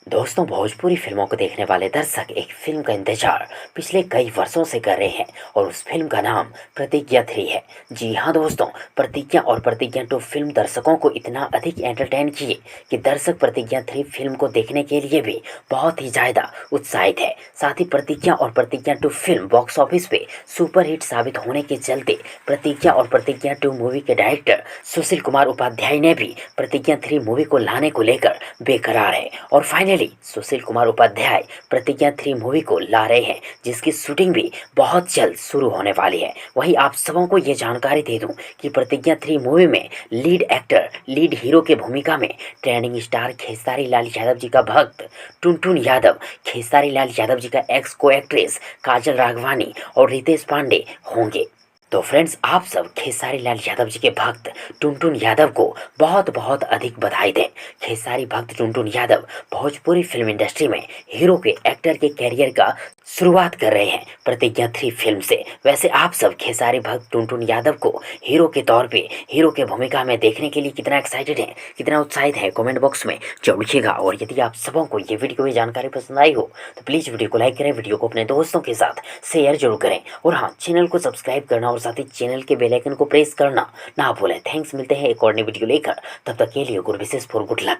दोस्तों, भोजपुरी फिल्मों को देखने वाले दर्शक एक फिल्म का इंतजार पिछले कई वर्षों से कर रहे हैं और उस फिल्म का नाम प्रतिज्ञा 3 है। जी हाँ दोस्तों, प्रतिज्ञा और प्रतिज्ञा 2 फिल्म दर्शकों को इतना अधिक एंटरटेन किए कि दर्शक प्रतिज्ञा 3 फिल्म को देखने के लिए भी बहुत ही ज़्यादा उत्साहित है। साथ ही प्रतिज्ञा और प्रतिज्ञा 2 फिल्म बॉक्स ऑफिस पे सुपरहिट साबित होने के चलते प्रतिज्ञा और प्रतिज्ञा 2 मूवी के डायरेक्टर सुशील कुमार उपाध्याय ने भी प्रतिज्ञा 3 मूवी को लाने को लेकर बेकरार है और फाइनली सुशील कुमार उपाध्याय प्रतिज्ञा 3 मूवी को ला रहे हैं, जिसकी शूटिंग भी बहुत जल्द शुरू होने वाली है। वहीं आप सबों को ये जानकारी दे दूं कि प्रतिज्ञा 3 मूवी में लीड हीरो के भूमिका में ट्रेंडिंग स्टार खेसारी लाल यादव जी का भक्त टुनटुन यादव, खेसारी लाल यादव जी का एक्स को एक्ट्रेस काजल राघवानी और रितेश पांडे होंगे। तो फ्रेंड्स, आप सब खेसारी लाल यादव जी के भक्त टुनटुन यादव को बहुत बहुत अधिक बधाई दें। खेसारी भक्त टुनटुन यादव भोजपुरी फिल्म इंडस्ट्री में हीरो के एक्टर के कैरियर का शुरुआत कर रहे हैं प्रतिज्ञा 3 फिल्म से। वैसे आप सब खेसारी भक्त टुनटुन यादव को हीरो के तौर पे, हीरो के भूमिका में देखने के लिए कितना एक्साइटेड हैं, कितना उत्साहित है, कमेंट बॉक्स में जरूर लिखिएगा। और यदि आप सबों को ये वीडियो, ये जानकारी पसंद आई हो तो प्लीज़ वीडियो को लाइक करें, वीडियो को अपने दोस्तों के साथ शेयर जरूर करें और हाँ, चैनल को सब्सक्राइब करना और साथ ही चैनल के बेल आइकन को प्रेस करना ना भूलें। थैंक्स, मिलते हैं एक और नई वीडियो लेकर, तब तक के लिए good wishes for good luck.